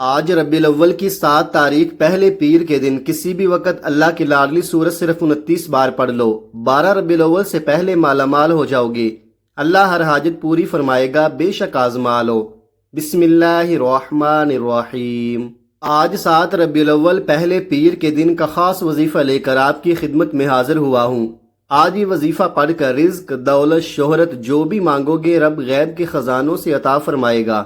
آج ربیع الاول کی 7 تاریخ پہلے پیر کے دن کسی بھی وقت اللہ کی لاڈلی سورت صرف 29 بار پڑھ لو۔ 12 ربیع الاول سے پہلے مالا مال ہو جاؤ گے۔ اللہ ہر حاجت پوری فرمائے گا، بے شک آزما لو۔ بسم اللہ الرحمن الرحیم۔ آج 7 ربیع الاول پہلے پیر کے دن کا خاص وظیفہ لے کر آپ کی خدمت میں حاضر ہوا ہوں۔ آج یہ وظیفہ پڑھ کر رزق، دولت، شہرت جو بھی مانگو گے رب غیب کے خزانوں سے عطا فرمائے گا۔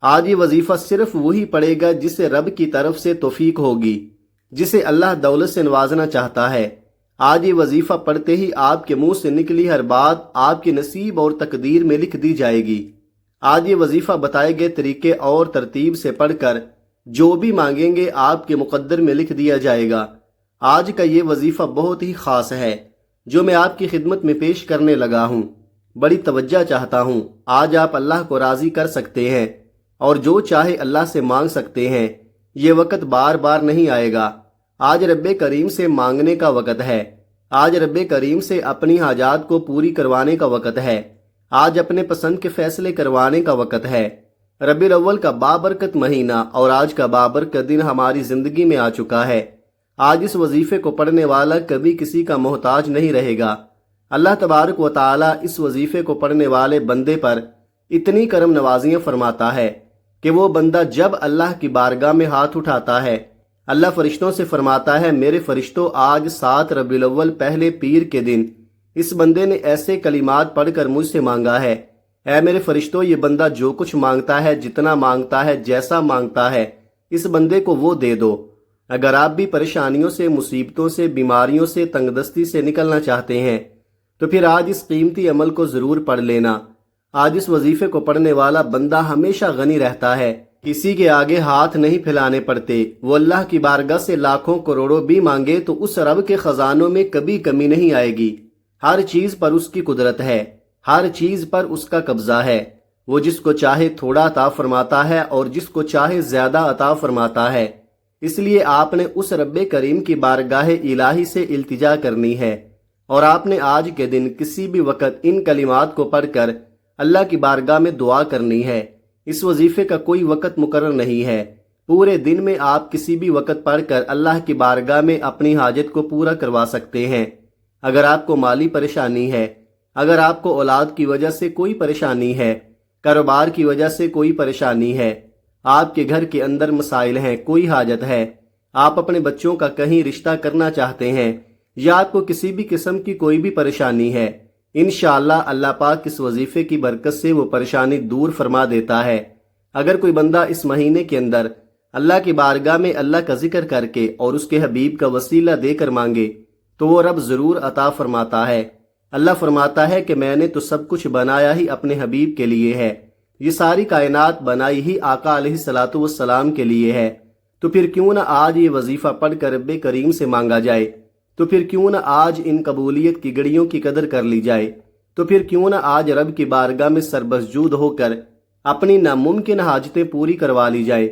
آج یہ وظیفہ صرف وہی پڑھے گا جسے رب کی طرف سے توفیق ہوگی، جسے اللہ دولت سے نوازنا چاہتا ہے۔ آج یہ وظیفہ پڑھتے ہی آپ کے منہ سے نکلی ہر بات آپ کے نصیب اور تقدیر میں لکھ دی جائے گی۔ آج یہ وظیفہ بتائے گئے طریقے اور ترتیب سے پڑھ کر جو بھی مانگیں گے آپ کے مقدر میں لکھ دیا جائے گا۔ آج کا یہ وظیفہ بہت ہی خاص ہے جو میں آپ کی خدمت میں پیش کرنے لگا ہوں۔ بڑی توجہ چاہتا ہوں۔ آج آپ اللہ کو راضی کر سکتے ہیں اور جو چاہے اللہ سے مانگ سکتے ہیں۔ یہ وقت بار بار نہیں آئے گا۔ آج رب کریم سے مانگنے کا وقت ہے۔ آج رب کریم سے اپنی حاجات کو پوری کروانے کا وقت ہے۔ آج اپنے پسند کے فیصلے کروانے کا وقت ہے۔ ربیع الاول کا بابرکت مہینہ اور آج کا بابرکت دن ہماری زندگی میں آ چکا ہے۔ آج اس وظیفے کو پڑھنے والا کبھی کسی کا محتاج نہیں رہے گا۔ اللہ تبارک و تعالی اس وظیفے کو پڑھنے والے بندے پر اتنی کرم نوازیاں فرماتا ہے کہ وہ بندہ جب اللہ کی بارگاہ میں ہاتھ اٹھاتا ہے، اللہ فرشتوں سے فرماتا ہے، میرے فرشتوں آج 7 ربیع الاول پہلے پیر کے دن اس بندے نے ایسے کلمات پڑھ کر مجھ سے مانگا ہے۔ اے میرے فرشتوں، یہ بندہ جو کچھ مانگتا ہے، جتنا مانگتا ہے، جیسا مانگتا ہے، اس بندے کو وہ دے دو۔ اگر آپ بھی پریشانیوں سے، مصیبتوں سے، بیماریوں سے، تنگ دستی سے نکلنا چاہتے ہیں تو پھر آج اس قیمتی عمل کو ضرور پڑھ لینا۔ آج اس وظیفے کو پڑھنے والا بندہ ہمیشہ غنی رہتا ہے، کسی کے آگے ہاتھ نہیں پھیلانے پڑتے۔ وہ اللہ کی بارگاہ سے لاکھوں کروڑوں بھی مانگے تو اس رب کے خزانوں میں کبھی کمی نہیں آئے گی۔ ہر چیز پر اس کی قدرت ہے، ہر چیز پر اس کا قبضہ ہے۔ وہ جس کو چاہے تھوڑا عطا فرماتا ہے اور جس کو چاہے زیادہ عطا فرماتا ہے۔ اس لیے آپ نے اس رب کریم کی بارگاہ الہی سے التجا کرنی ہے، اور آپ نے آج کے دن کسی بھی وقت ان کلمات کو پڑھ کر اللہ کی بارگاہ میں دعا کرنی ہے۔ اس وظیفے کا کوئی وقت مقرر نہیں ہے۔ پورے دن میں آپ کسی بھی وقت پڑھ کر اللہ کی بارگاہ میں اپنی حاجت کو پورا کروا سکتے ہیں۔ اگر آپ کو مالی پریشانی ہے، اگر آپ کو اولاد کی وجہ سے کوئی پریشانی ہے، کاروبار کی وجہ سے کوئی پریشانی ہے، آپ کے گھر کے اندر مسائل ہیں، کوئی حاجت ہے، آپ اپنے بچوں کا کہیں رشتہ کرنا چاہتے ہیں، یا آپ کو کسی بھی قسم کی کوئی بھی پریشانی ہے، انشاءاللہ اللہ پاک اس وظیفے کی برکت سے وہ پریشانی دور فرما دیتا ہے۔ اگر کوئی بندہ اس مہینے کے اندر اللہ کی بارگاہ میں اللہ کا ذکر کر کے اور اس کے حبیب کا وسیلہ دے کر مانگے تو وہ رب ضرور عطا فرماتا ہے۔ اللہ فرماتا ہے کہ میں نے تو سب کچھ بنایا ہی اپنے حبیب کے لیے ہے، یہ ساری کائنات بنائی ہی آقا علیہ الصلاۃ والسلام کے لیے ہے، تو پھر کیوں نہ آج یہ وظیفہ پڑھ کر رب کریم سے مانگا جائے، تو پھر کیوں نہ آج ان قبولیت کی گھڑیوں کی قدر کر لی جائے، تو پھر کیوں نہ آج رب کی بارگاہ میں سربسجود ہو کر اپنی ناممکن حاجتیں پوری کروا لی جائے۔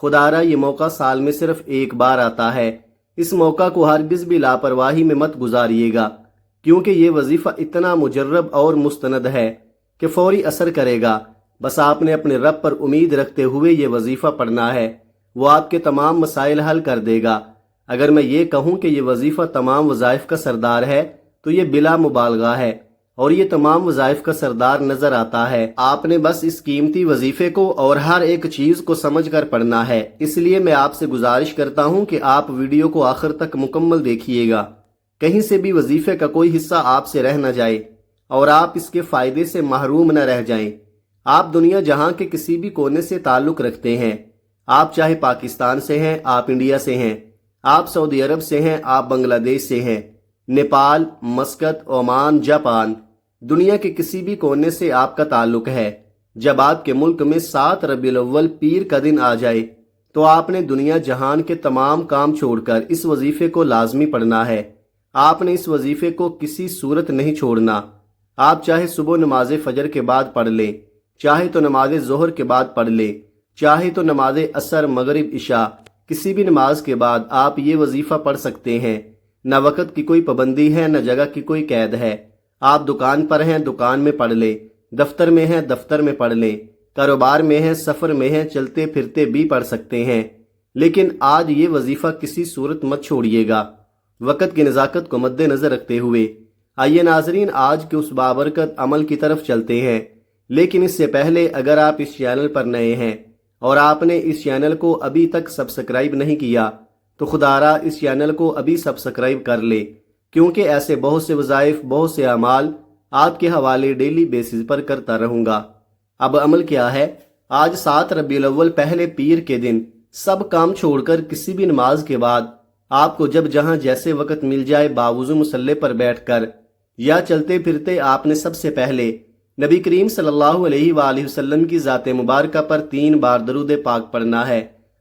خدارا یہ موقع سال میں صرف ایک بار آتا ہے، اس موقع کو ہرگز بھی لاپرواہی میں مت گزاریے گا، کیونکہ یہ وظیفہ اتنا مجرب اور مستند ہے کہ فوری اثر کرے گا۔ بس آپ نے اپنے رب پر امید رکھتے ہوئے یہ وظیفہ پڑھنا ہے، وہ آپ کے تمام مسائل حل کر دے گا۔ اگر میں یہ کہوں کہ یہ وظیفہ تمام وظائف کا سردار ہے تو یہ بلا مبالغہ ہے، اور یہ تمام وظائف کا سردار نظر آتا ہے۔ آپ نے بس اس قیمتی وظیفے کو اور ہر ایک چیز کو سمجھ کر پڑھنا ہے۔ اس لیے میں آپ سے گزارش کرتا ہوں کہ آپ ویڈیو کو آخر تک مکمل دیکھیے گا، کہیں سے بھی وظیفے کا کوئی حصہ آپ سے رہ نہ جائے اور آپ اس کے فائدے سے محروم نہ رہ جائیں۔ آپ دنیا جہاں کے کسی بھی کونے سے تعلق رکھتے ہیں، آپ چاہے پاکستان سے ہیں، آپ انڈیا سے ہیں، آپ سعودی عرب سے ہیں، آپ بنگلہ دیش سے ہیں، نیپال، مسقط، عمان، جاپان، دنیا کے کسی بھی کونے سے آپ کا تعلق ہے۔ جب آپ کے ملک میں 7 ربیع الاول پیر کا دن آ جائے تو آپ نے دنیا جہان کے تمام کام چھوڑ کر اس وظیفے کو لازمی پڑھنا ہے۔ آپ نے اس وظیفے کو کسی صورت نہیں چھوڑنا۔ آپ چاہے صبح نماز فجر کے بعد پڑھ لیں، چاہے تو نماز ظہر کے بعد پڑھ لیں، چاہے تو نماز عصر، مغرب، عشاء، کسی بھی نماز کے بعد آپ یہ وظیفہ پڑھ سکتے ہیں۔ نہ وقت کی کوئی پابندی ہے، نہ جگہ کی کوئی قید ہے۔ آپ دکان پر ہیں، دکان میں پڑھ لیں، دفتر میں ہیں، دفتر میں پڑھ لیں، کاروبار میں ہیں، سفر میں ہیں، چلتے پھرتے بھی پڑھ سکتے ہیں، لیکن آج یہ وظیفہ کسی صورت مت چھوڑیے گا۔ وقت کی نزاکت کو مد نظر رکھتے ہوئے آئیے ناظرین آج کے اس بابرکت عمل کی طرف چلتے ہیں، لیکن اس سے پہلے اگر آپ اس چینل پر نئے ہیں اور آپ نے اس چینل کو ابھی تک سبسکرائب نہیں کیا تو خدا را اس چینل کو ابھی سبسکرائب کر لے، کیونکہ ایسے بہت سے وظائف، بہت سے اعمال آپ کے حوالے ڈیلی بیسز پر کرتا رہوں گا۔ اب عمل کیا ہے؟ آج 7 ربیع الاول پہلے پیر کے دن سب کام چھوڑ کر کسی بھی نماز کے بعد آپ کو جب جہاں جیسے وقت مل جائے باوضو مصلی پر بیٹھ کر یا چلتے پھرتے آپ نے سب سے پہلے نبی کریم صلی اللہ علیہ وآلہ وسلم کی ذات مبارکہ پر 3 بار درود پاک پڑھنا ہے۔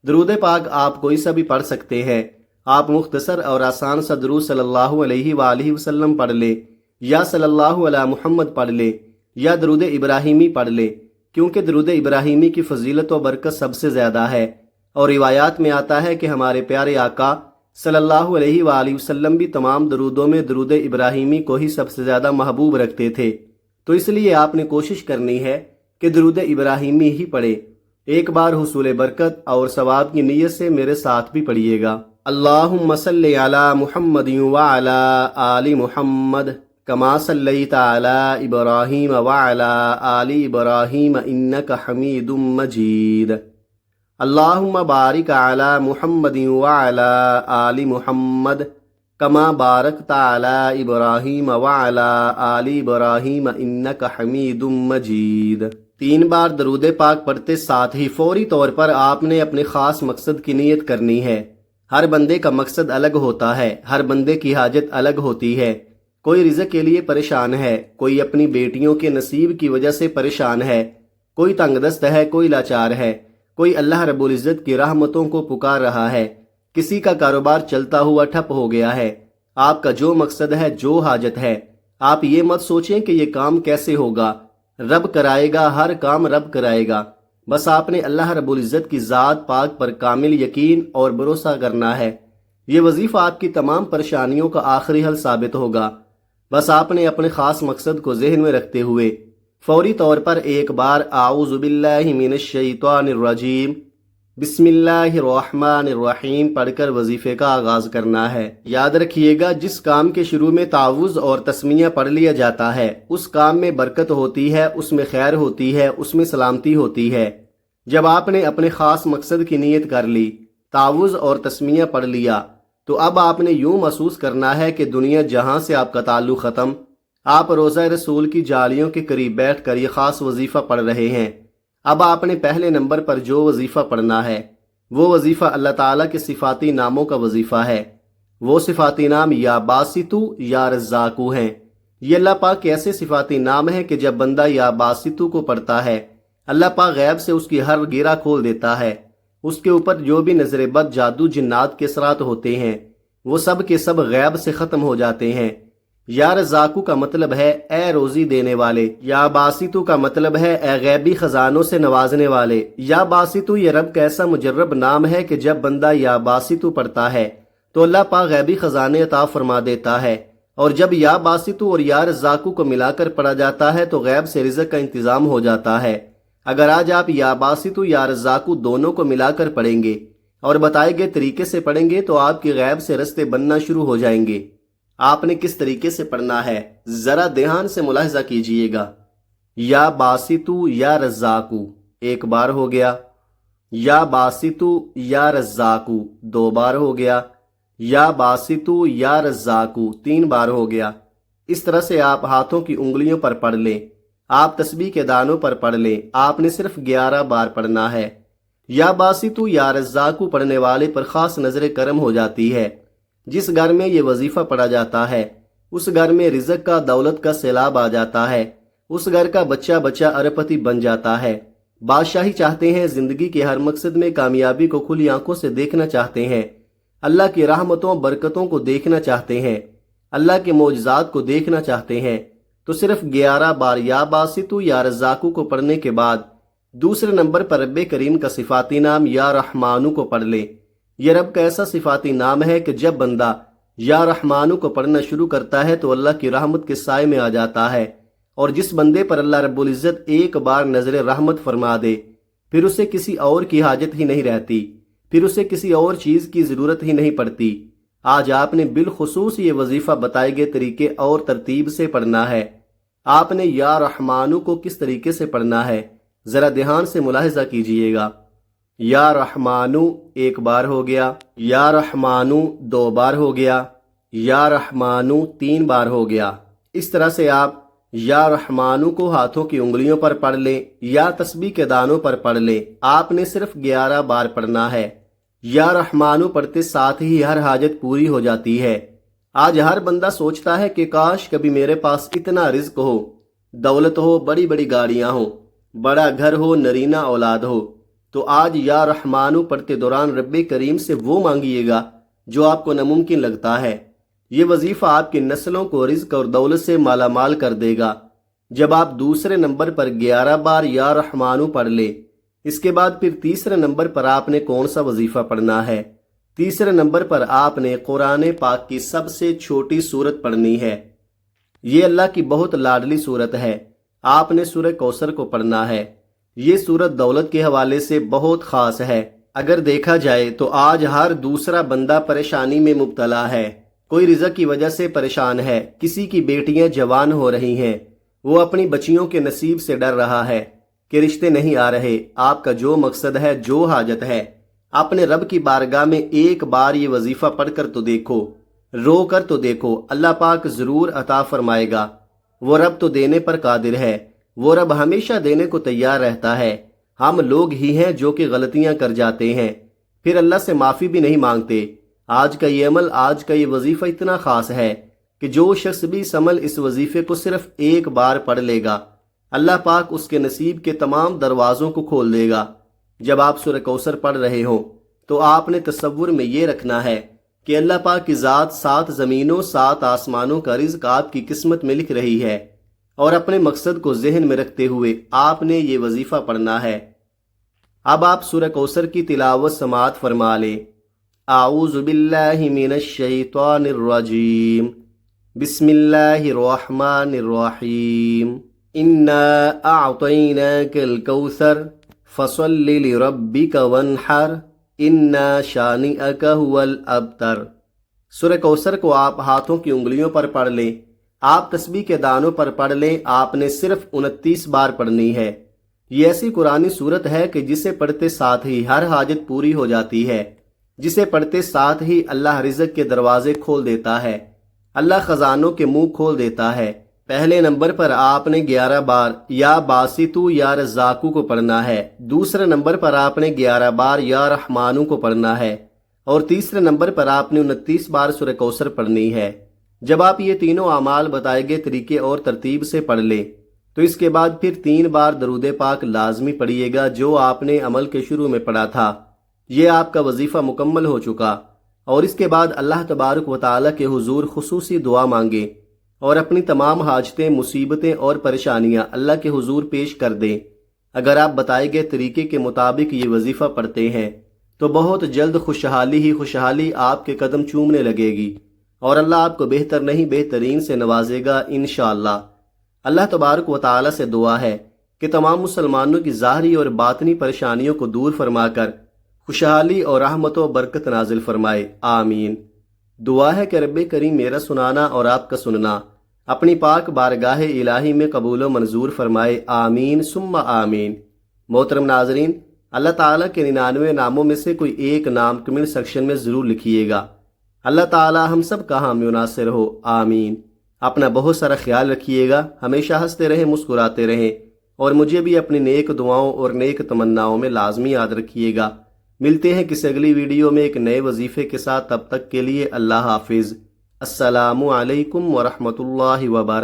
درود پاک آپ کوئی سا بھی پڑھ سکتے ہیں، آپ مختصر اور آسان سا درود صلی اللہ علیہ وآلہ وسلم پڑھ لے یا صلی اللہ علی محمد پڑھ لے یا درود ابراہیمی پڑھ لے، کیونکہ درود ابراہیمی کی فضیلت و برکت سب سے زیادہ ہے، اور روایات میں آتا ہے کہ ہمارے پیارے آقا صلی اللہ علیہ وآلہ وسلم بھی تمام درودوں میں درود ابراہیمی کو ہی سب سے زیادہ محبوب رکھتے تھے، تو اس لیے آپ نے کوشش کرنی ہے کہ درود ابراہیمی ہی پڑھے۔ ایک بار حصول برکت اور ثواب کی نیت سے میرے ساتھ بھی پڑھیے گا۔ اللہم صلی علی محمد وعلی آل محمد کما صلیت علی ابراہیم وعلی آل ابراہیم انک حمید مجید۔ اللہم بارک علی محمد وعلی آل محمد کما بارکت علی ابراہیم وعلی آل ابراہیم انک حمید مجید۔ 3 بار درود پاک پڑھتے ساتھ ہی فوری طور پر آپ نے اپنے خاص مقصد کی نیت کرنی ہے۔ ہر بندے کا مقصد الگ ہوتا ہے، ہر بندے کی حاجت الگ ہوتی ہے۔ کوئی رزق کے لیے پریشان ہے، کوئی اپنی بیٹیوں کے نصیب کی وجہ سے پریشان ہے، کوئی تنگ دست ہے، کوئی لاچار ہے، کوئی اللہ رب العزت کی رحمتوں کو پکار رہا ہے، کسی کا کاروبار چلتا ہوا ٹھپ ہو گیا ہے۔ آپ کا جو مقصد ہے، جو حاجت ہے، آپ یہ مت سوچیں کہ یہ کام کیسے ہوگا، رب کرائے گا، ہر کام رب کرائے گا۔ بس آپ نے اللہ رب العزت کی ذات پاک پر کامل یقین اور بھروسہ کرنا ہے۔ یہ وظیفہ آپ کی تمام پریشانیوں کا آخری حل ثابت ہوگا۔ بس آپ نے اپنے خاص مقصد کو ذہن میں رکھتے ہوئے فوری طور پر ایک بار اعوذ باللہ من الشیطان الرجیم بسم اللہ الرحمن الرحیم پڑھ کر وظیفے کا آغاز کرنا ہے۔ یاد رکھیے گا، جس کام کے شروع میں تعوذ اور تسمیہ پڑھ لیا جاتا ہے اس کام میں برکت ہوتی ہے، اس میں خیر ہوتی ہے، اس میں سلامتی ہوتی ہے۔ جب آپ نے اپنے خاص مقصد کی نیت کر لی، تعوذ اور تسمیہ پڑھ لیا، تو اب آپ نے یوں محسوس کرنا ہے کہ دنیا جہاں سے آپ کا تعلق ختم، آپ روضہ رسول کی جالیوں کے قریب بیٹھ کر یہ خاص وظیفہ پڑھ رہے ہیں۔ اب آپ نے پہلے نمبر پر جو وظیفہ پڑھنا ہے وہ وظیفہ اللہ تعالیٰ کے صفاتی ناموں کا وظیفہ ہے۔ وہ صفاتی نام یا باسطو یا رزاقو ہیں۔ یہ اللہ پاک کے ایسے صفاتی نام ہیں کہ جب بندہ یا باسطو کو پڑھتا ہے، اللہ پاک غیب سے اس کی ہر گیرہ کھول دیتا ہے۔ اس کے اوپر جو بھی نظر بد، جادو، جنات کے اثرات ہوتے ہیں وہ سب کے سب غیب سے ختم ہو جاتے ہیں۔ یا رزاقو کا مطلب ہے اے روزی دینے والے، یا باسطو کا مطلب ہے اے غیبی خزانوں سے نوازنے والے۔ یا باسطو یہ رب کا ایسا مجرب نام ہے کہ جب بندہ یا باسطو پڑھتا ہے تو اللہ پاک غیبی خزانے عطا فرما دیتا ہے، اور جب یا باسطو اور یا رزاقو کو ملا کر پڑھا جاتا ہے تو غیب سے رزق کا انتظام ہو جاتا ہے۔ اگر آج آپ یا باسطو یا رزاقو دونوں کو ملا کر پڑھیں گے اور بتائے گئے طریقے سے پڑھیں گے تو آپ کی غیب سے رستے بننا شروع ہو جائیں گے۔ آپ نے کس طریقے سے پڑھنا ہے ذرا دھیان سے ملاحظہ کیجئے گا۔ یا باسطو یا رزاقو 1 بار ہو گیا، یا باسطو یا رزاقو 2 بار ہو گیا، یا باسطو یا رزاقو 3 بار ہو گیا۔ اس طرح سے آپ ہاتھوں کی انگلیوں پر پڑھ لیں، آپ تسبیح کے دانوں پر پڑھ لیں۔ آپ نے صرف 11 بار پڑھنا ہے۔ یا باسطو یا رزاقو پڑھنے والے پر خاص نظر کرم ہو جاتی ہے۔ جس گھر میں یہ وظیفہ پڑھا جاتا ہے اس گھر میں رزق کا، دولت کا سیلاب آ جاتا ہے، اس گھر کا بچہ بچہ اربپتی بن جاتا ہے۔ بادشاہی چاہتے ہیں، زندگی کے ہر مقصد میں کامیابی کو کھلی آنکھوں سے دیکھنا چاہتے ہیں، اللہ کی رحمتوں برکتوں کو دیکھنا چاہتے ہیں، اللہ کے معجزات کو دیکھنا چاہتے ہیں، تو صرف 11 بار یا باسطو یا رزاقو کو پڑھنے کے بعد دوسرے نمبر پر رب کریم کا صفاتی نام یا رحمانو کو پڑھ لیں۔ یہ رب کا ایسا صفاتی نام ہے کہ جب بندہ یا رحمانو کو پڑھنا شروع کرتا ہے تو اللہ کی رحمت کے سائے میں آ جاتا ہے، اور جس بندے پر اللہ رب العزت ایک بار نظر رحمت فرما دے پھر اسے کسی اور کی حاجت ہی نہیں رہتی، پھر اسے کسی اور چیز کی ضرورت ہی نہیں پڑتی۔ آج آپ نے بالخصوص یہ وظیفہ بتائے گئے طریقے اور ترتیب سے پڑھنا ہے۔ آپ نے یا رحمانو کو کس طریقے سے پڑھنا ہے ذرا دھیان سے ملاحظہ کیجئے گا۔ یا رحمانو ایک بار ہو گیا، یا رحمانو دو بار ہو گیا، یا رحمانو تین بار ہو گیا۔ اس طرح سے آپ یا رحمانو کو ہاتھوں کی انگلیوں پر پڑھ لیں یا تسبیح کے دانوں پر پڑھ لیں۔ آپ نے صرف 11 بار پڑھنا ہے۔ یا رحمانو پڑھتے ساتھ ہی ہر حاجت پوری ہو جاتی ہے۔ آج ہر بندہ سوچتا ہے کہ کاش کبھی میرے پاس اتنا رزق ہو، دولت ہو، بڑی بڑی گاڑیاں ہوں، بڑا گھر ہو، نرینہ اولاد ہو۔ تو آج یا رحمانو پڑھتے دوران رب کریم سے وہ مانگیے گا جو آپ کو ناممکن لگتا ہے۔ یہ وظیفہ آپ کی نسلوں کو رزق اور دولت سے مالا مال کر دے گا۔ جب آپ دوسرے نمبر پر 11 بار یا رحمانو پڑھ لے، اس کے بعد پھر تیسرے نمبر پر آپ نے کون سا وظیفہ پڑھنا ہے؟ تیسرے نمبر پر آپ نے قرآن پاک کی سب سے چھوٹی سورت پڑھنی ہے۔ یہ اللہ کی بہت لاڈلی سورت ہے۔ آپ نے سورہ کوثر کو پڑھنا ہے۔ یہ سورت دولت کے حوالے سے بہت خاص ہے۔ اگر دیکھا جائے تو آج ہر دوسرا بندہ پریشانی میں مبتلا ہے۔ کوئی رزق کی وجہ سے پریشان ہے، کسی کی بیٹیاں جوان ہو رہی ہیں، وہ اپنی بچیوں کے نصیب سے ڈر رہا ہے کہ رشتے نہیں آ رہے۔ آپ کا جو مقصد ہے، جو حاجت ہے، اپنے رب کی بارگاہ میں ایک بار یہ وظیفہ پڑھ کر تو دیکھو، رو کر تو دیکھو، اللہ پاک ضرور عطا فرمائے گا۔ وہ رب تو دینے پر قادر ہے، وہ رب ہمیشہ دینے کو تیار رہتا ہے۔ ہم لوگ ہی ہیں جو کہ غلطیاں کر جاتے ہیں، پھر اللہ سے معافی بھی نہیں مانگتے۔ آج کا یہ عمل، آج کا یہ وظیفہ اتنا خاص ہے کہ جو شخص بھی اس عمل، اس وظیفے کو صرف ایک بار پڑھ لے گا، اللہ پاک اس کے نصیب کے تمام دروازوں کو کھول دے گا۔ جب آپ سورہ کوثر پڑھ رہے ہوں تو آپ نے تصور میں یہ رکھنا ہے کہ اللہ پاک کی ذات 7 زمینوں 7 آسمانوں کا رزق آپ کی قسمت میں لکھ رہی ہے، اور اپنے مقصد کو ذہن میں رکھتے ہوئے آپ نے یہ وظیفہ پڑھنا ہے۔ اب آپ سورہ کوثر کی تلاوت سماعت فرما لیں۔ اعوذ باللہ من الشیطان الرجیم، بسم اللہ الرحمن الرحیم، انا اعطیناک الکوثر فصل لربک وانحر انا شانئک هو الابتر۔ سورہ کوثر کو آپ ہاتھوں کی انگلیوں پر پڑھ لیں، آپ تسبیح کے دانوں پر پڑھ لیں۔ آپ نے صرف 29 بار پڑھنی ہے۔ یہ ایسی قرآنی سورت ہے کہ جسے پڑھتے ساتھ ہی ہر حاجت پوری ہو جاتی ہے، جسے پڑھتے ساتھ ہی اللہ رزق کے دروازے کھول دیتا ہے، اللہ خزانوں کے منہ کھول دیتا ہے۔ پہلے نمبر پر آپ نے 11 بار یا باسطو یا رزاقو کو پڑھنا ہے، دوسرے نمبر پر آپ نے 11 بار یا رحمانو کو پڑھنا ہے، اور تیسرے نمبر پر آپ نے 29 بار سورہ کوثر پڑھنی ہے۔ جب آپ یہ تینوں اعمال بتائے گئے طریقے اور ترتیب سے پڑھ لیں تو اس کے بعد پھر 3 بار درود پاک لازمی پڑھیے گا جو آپ نے عمل کے شروع میں پڑھا تھا۔ یہ آپ کا وظیفہ مکمل ہو چکا، اور اس کے بعد اللہ تبارک و تعالیٰ کے حضور خصوصی دعا مانگیں اور اپنی تمام حاجتیں، مصیبتیں اور پریشانیاں اللہ کے حضور پیش کر دیں۔ اگر آپ بتائے گئے طریقے کے مطابق یہ وظیفہ پڑھتے ہیں تو بہت جلد خوشحالی ہی خوشحالی آپ کے قدم چومنے لگے گی، اور اللہ آپ کو بہتر نہیں بہترین سے نوازے گا انشاءاللہ۔ اللہ تبارک و تعالیٰ سے دعا ہے کہ تمام مسلمانوں کی ظاہری اور باطنی پریشانیوں کو دور فرما کر خوشحالی اور رحمت و برکت نازل فرمائے، آمین۔ دعا ہے کہ رب کریم میرا سنانا اور آپ کا سننا اپنی پاک بارگاہ الہی میں قبول و منظور فرمائے، آمین ثم آمین۔ محترم ناظرین، اللہ تعالیٰ کے 99 ناموں میں سے کوئی ایک نام کمنٹ سیکشن میں ضرور لکھیے گا۔ اللہ تعالیٰ ہم سب کا حامی و ناصر ہو، آمین۔ اپنا بہت سارا خیال رکھیے گا، ہمیشہ ہنستے رہیں، مسکراتے رہیں، اور مجھے بھی اپنی نیک دعاؤں اور نیک تمناؤں میں لازمی یاد رکھیے گا۔ ملتے ہیں کسی اگلی ویڈیو میں ایک نئے وظیفے کے ساتھ، تب تک کے لیے اللہ حافظ۔ السلام علیکم ورحمۃ اللہ وبرکاتہ۔